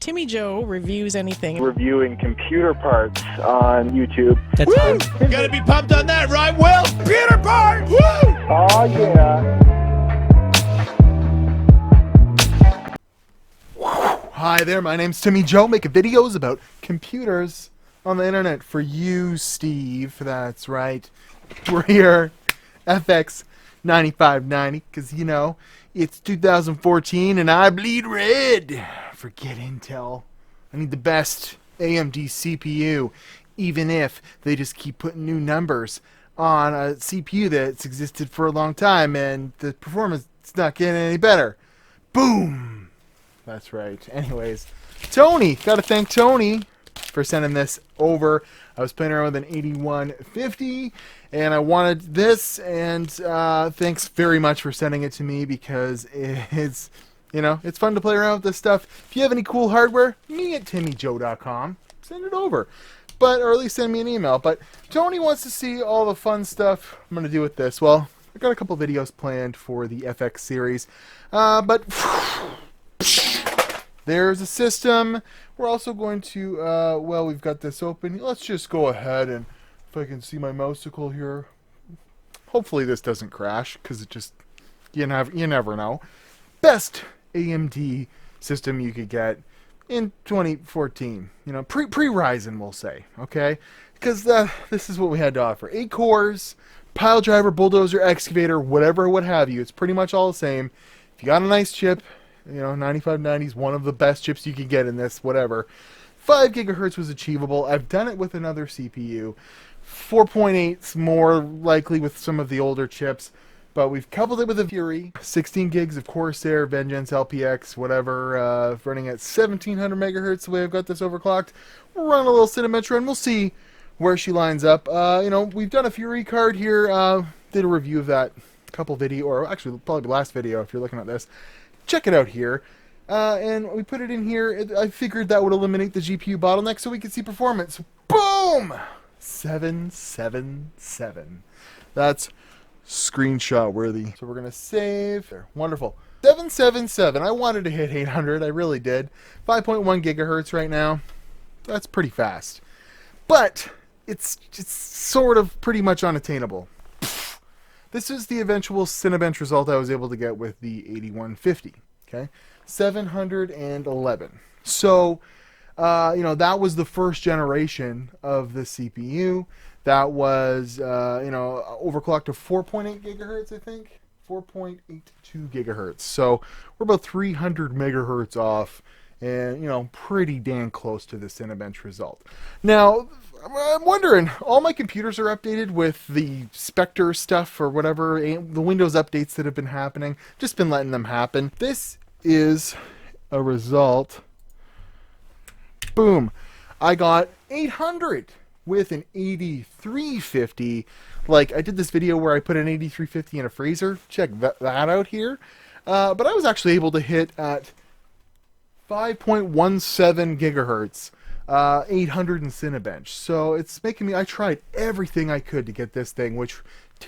Timmy Joe reviews anything. Reviewing computer parts on YouTube. That's Woo! Gotta be pumped on that, right, Will? Computer parts! Woo! Oh, yeah. Hi there, my name's Timmy Joe, making videos about computers on the internet for you, Steve. That's right. We're here, FX 9590, because, you know, it's 2014 and I bleed red. Forget Intel. I need the best AMD CPU, even if they just keep putting new numbers on a CPU that's existed for a long time and the performance is not getting any better. Boom! That's right. Anyways, Tony, gotta thank Tony for sending this over. I was playing around with an 8150 and I wanted this, and thanks very much for sending it to me, because it's, you know, it's fun to play around with this stuff. If you have any cool hardware, me at timmyjoe.com, send it over. But, or at least send me an email. But Tony wants to see all the fun stuff I'm going to do with this. Well, I got a couple videos planned for the FX series. But there's a system. We're also going to, well, we've got this open. Let's just go ahead, and if I can see my mouseicle here. Hopefully this doesn't crash, because it just, you never know. Best AMD system you could get in 2014. You know, pre-Ryzen, we'll say, okay? Because this is what we had to offer. 8 cores, pile driver, bulldozer, excavator, whatever, what have you. It's pretty much all the same. If you got a nice chip, you know, 9590 is one of the best chips you can get in this, whatever. 5 gigahertz was achievable. I've done it with another CPU. 4.8's more likely with some of the older chips, but we've coupled it with a Fury. 16 gigs of Corsair, Vengeance, LPX, whatever, running at 1700 megahertz. The way I've got this overclocked. We'll run a little Cinemetro and we'll see where she lines up. You know, we've done a Fury card here. Did a review of that a couple video, or actually probably the last video if you're looking at this. Check it out here. And we put it in here. I figured that would eliminate the GPU bottleneck so we could see performance. Boom! 777. That's screenshot worthy. So we're going to save. There. Wonderful. 777. I wanted to hit 800. I really did. 5.1 gigahertz right now. That's pretty fast. But it's sort of pretty much unattainable. This is the eventual Cinebench result I was able to get with the 8150. Okay, 711. So, you know, that was the first generation of the CPU. That was, you know, overclocked to 4.8 gigahertz, I think. 4.82 gigahertz. So we're about 300 megahertz off, and, you know, pretty damn close to the Cinebench result. Now, I'm wondering, all my computers are updated with the Spectre stuff or whatever, the Windows updates that have been happening. Just been letting them happen. This is a result. Boom. I got 800 with an 8350. Like, I did this video where I put an 8350 in a freezer. Check that out here. But I was actually able to hit at 5.17 gigahertz. 800 in Cinebench. So it's making me, I tried everything I could to get this thing, which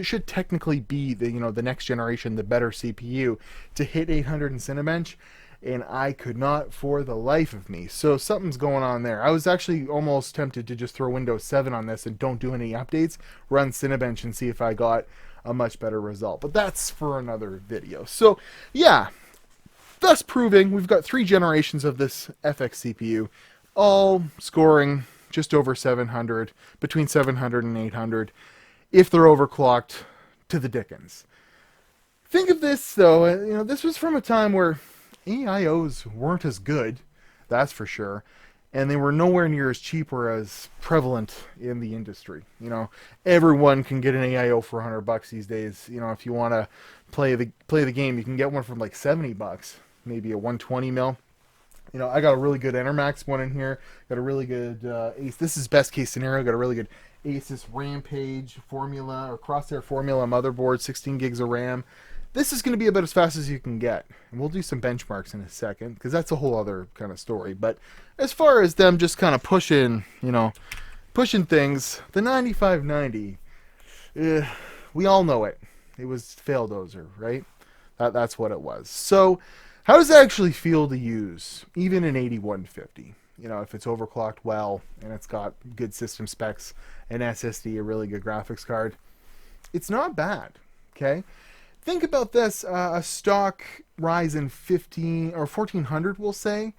should technically be the, you know, the next generation, the better CPU, to hit 800 in Cinebench, and I could not for the life of me. So something's going on there. I was actually almost tempted to just throw Windows 7 on this and don't do any updates, run Cinebench and see if I got a much better result. But that's for another video. So yeah, thus proving we've got 3 generations of this FX CPU, all scoring just over 700, between 700 and 800, if they're overclocked to the dickens. Think of this, though, you know, this was from a time where AIOs weren't as good, that's for sure, and they were nowhere near as cheap or as prevalent in the industry. You know, everyone can get an AIO for $100 these days. You know, if you want to play the game, you can get one for like $70, maybe a 120 mil. You know, I got a really good Enermax one in here. Got a really good Ace. This is best case scenario. Got a really good Asus Rampage Formula or Crosshair Formula motherboard, 16 gigs of RAM. This is going to be about as fast as you can get. And we'll do some benchmarks in a second, because that's a whole other kind of story. But as far as them just kind of pushing, you know, pushing things, the 9590, we all know it. It was fail dozer, right? That's what it was. So How does it actually feel to use, even an 8150? You know, if it's overclocked well and it's got good system specs, an SSD, a really good graphics card, it's not bad. Okay, think about this: a stock Ryzen 15 or 1400, we'll say,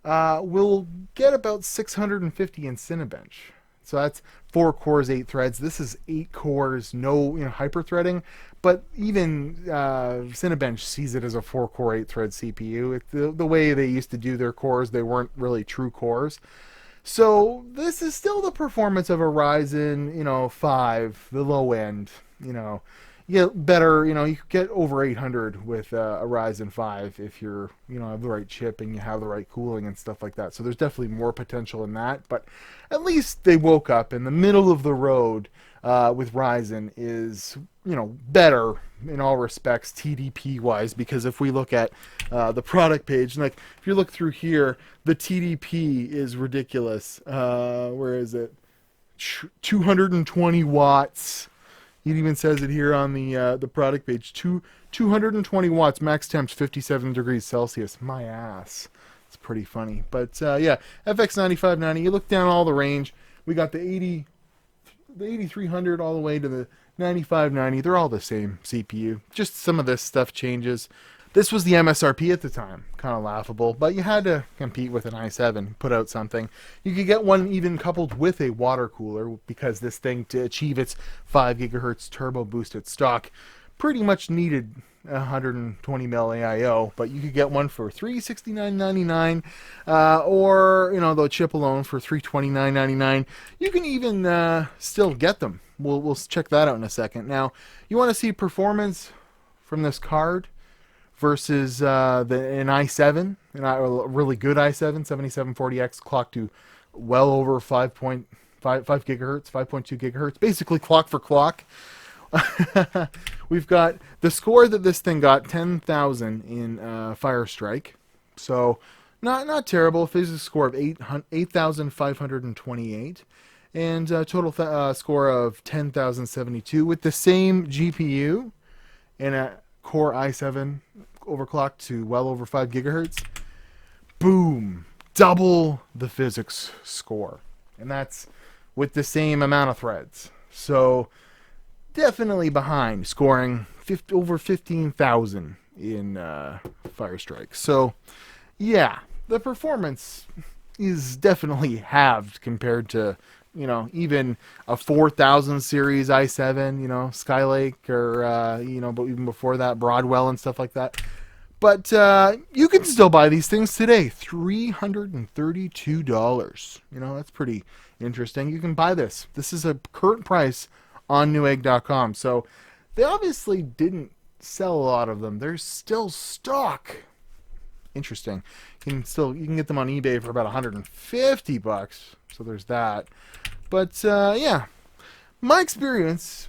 will get about 650 in Cinebench. So that's 4 cores, 8 threads. This is 8 cores, no hyper threading, but even Cinebench sees it as a 4-core, 8-thread CPU. The way they used to do their cores, they weren't really true cores. So this is still the performance of a Ryzen, 5, the low end. You get better, you could get over 800 with a Ryzen 5 if you're, have the right chip and you have the right cooling and stuff like that. So there's definitely more potential in that, but at least they woke up in the middle of the road with Ryzen is, better in all respects TDP wise, because if we look at the product page, like if you look through here, the TDP is ridiculous. Where is it? 220 watts. It even says it here on the product page. 220 watts, max temps 57 degrees Celsius. My ass. It's pretty funny. But yeah, FX 9590. You look down all the range. We got the 8300 all the way to the 9590. They're all the same CPU. Just some of this stuff changes. This was the MSRP at the time. Kind of laughable, but you had to compete with an i7, put out something. You could get one even coupled with a water cooler, because this thing, to achieve its 5 gigahertz turbo boost at stock, pretty much needed 120 mil AIO, but you could get one for $369.99, or the chip alone for $329.99. You can even still get them. We'll check that out in a second. Now, you want to see performance from this card versus an i7, a really good i7, 7740X, clocked to well over 5.5 gigahertz, 5.2 gigahertz, basically clock for clock. We've got the score that this thing got, 10,000 in Firestrike, so not terrible. Physics score of 8,528, and total score of 10,072 with the same GPU and a Core i7 overclocked to well over 5 gigahertz. Boom! Double the physics score. And that's with the same amount of threads. So definitely behind, scoring over 15,000 in Firestrike. So yeah, the performance is definitely halved compared to even a 4000 series i7, Skylake, or, but even before that, Broadwell and stuff like that. But you can still buy these things today, $332. That's pretty interesting. You can buy this. This is a current price on Newegg.com. So they obviously didn't sell a lot of them. There's still stock. Interesting. You can get them on eBay for about $150. So there's that. But yeah, my experience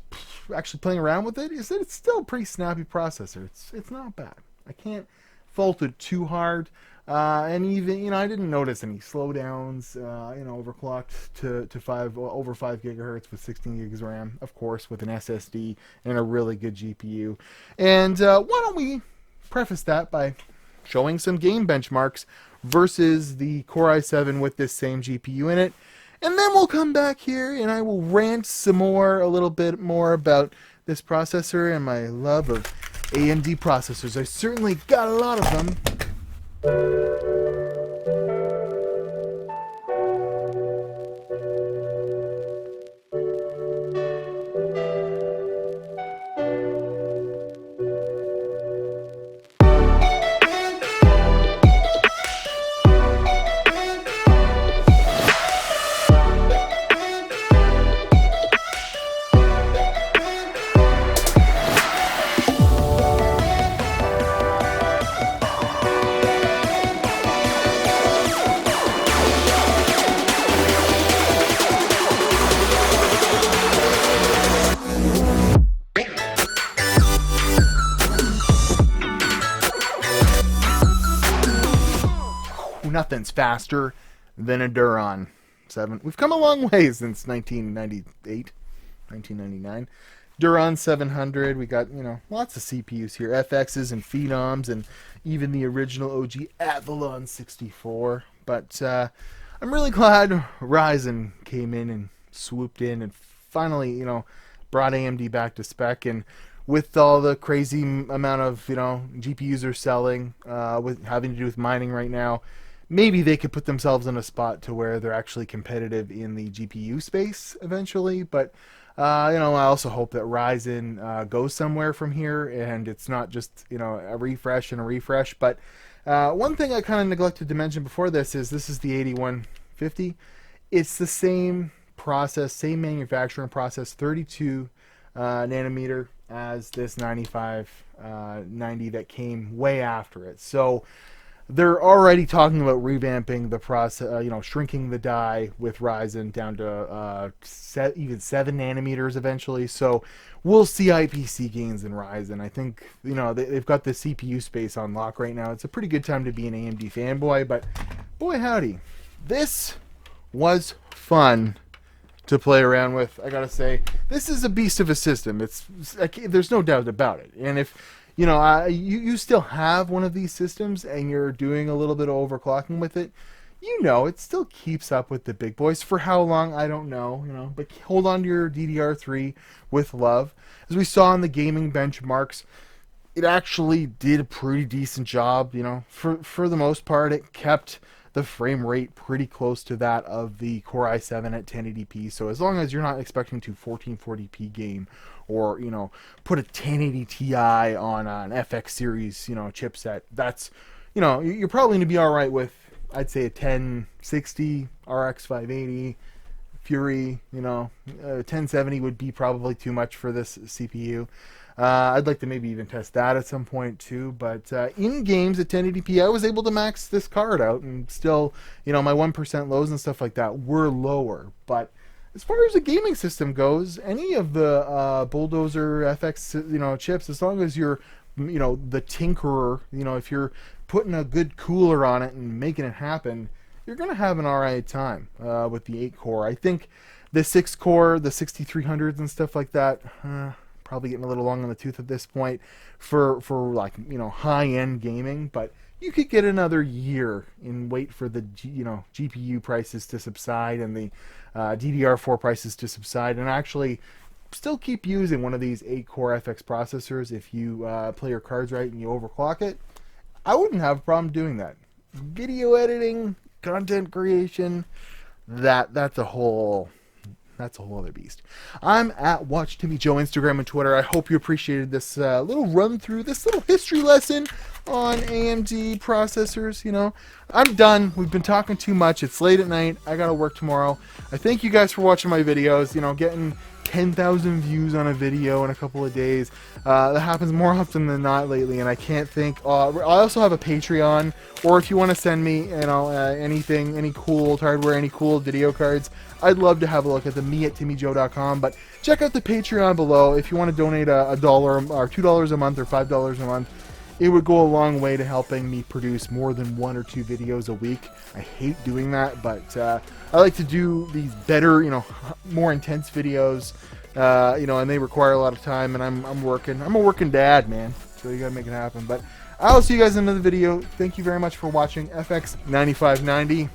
actually playing around with it is that it's still a pretty snappy processor. It's not bad. I can't fault it too hard. And even I didn't notice any slowdowns. Overclocked to over 5 gigahertz with 16 gigs RAM, of course, with an SSD and a really good GPU. And why don't we preface that by showing some game benchmarks versus the Core i7 with this same GPU in it. And then we'll come back here and I will rant a little bit more about this processor and my love of AMD processors. I certainly got a lot of them. Nothing's faster than a Duron 7. We've come a long way since 1998, 1999. Duron 700. We got lots of CPUs here, FXs and Phenoms, and even the original OG Avalon 64. But I'm really glad Ryzen came in and swooped in and finally, you know, brought AMD back to spec. And with all the crazy amount of, you know, GPUs are selling, with having to do with mining right now, maybe they could put themselves in a spot to where they're actually competitive in the GPU space eventually. But you know, I also hope that Ryzen goes somewhere from here, and it's not just, you know, a refresh and a refresh. But one thing I kind of neglected to mention before this is the 8150. It's the same process, same manufacturing process, 32 nanometer as this 9590 that came way after it. So they're already talking about revamping the process, you know, shrinking the die with Ryzen down to even 7 nanometers eventually. So we'll see IPC gains in Ryzen. I think, you know, they've got the CPU space on lock right now. It's a pretty good time to be an AMD fanboy, but boy howdy, this was fun to play around with. I gotta say, this is a beast of a system. There's no doubt about it. And if you know, you still have one of these systems and you're doing a little bit of overclocking with it, you know, it still keeps up with the big boys. For how long, I don't know, you know, but hold on to your DDR3 with love. As we saw in the gaming benchmarks, it actually did a pretty decent job, you know. For the most part, it kept the frame rate pretty close to that of the Core i7 at 1080p. So as long as you're not expecting to 1440p game, or, you know, put a 1080 Ti on an FX series, you know, chipset, that's, you know, you're probably going to be all right with, I'd say, a 1060 RX 580 Fury. You know, 1070 would be probably too much for this CPU. I'd like to maybe even test that at some point too, but in games at 1080p, I was able to max this card out, and still, you know, my 1% lows and stuff like that were lower. But as far as the gaming system goes, any of the Bulldozer FX, you know, chips, as long as you're, you know, the tinkerer, you know, if you're putting a good cooler on it and making it happen, you're gonna have an alright time with the 8-core. I think the 6-core, the 6300s and stuff like that, probably getting a little long on the tooth at this point for like, you know, high-end gaming. But you could get another year and wait for the you know, GPU prices to subside and the DDR4 prices to subside, and actually still keep using one of these 8-core FX processors. If you play your cards right and you overclock it, I wouldn't have a problem doing that. Video editing, content creation, that's a whole other beast. I'm at Watch Timmy Joe, Instagram and Twitter. I hope you appreciated this little run through, this little history lesson on AMD processors. You know, I'm done. We've been talking too much. It's late at night. I gotta work tomorrow. I thank you guys for watching my videos. You know, getting 10,000 views on a video in a couple of days. That happens more often than not lately, and I can't think. I also have a Patreon, or if you want to send me, you know, anything, any cool hardware, any cool video cards, I'd love to have a look at them, me@timmyjoe.com. But check out the Patreon below if you want to donate $1 or $2 a month or $5 a month. It would go a long way to helping me produce more than 1 or 2 videos a week. I hate doing that, but I like to do these better, you know, more intense videos, you know, and they require a lot of time, and I'm working. I'm a working dad, man, so you gotta make it happen. But I'll see you guys in another video. Thank you very much for watching. FX 9590.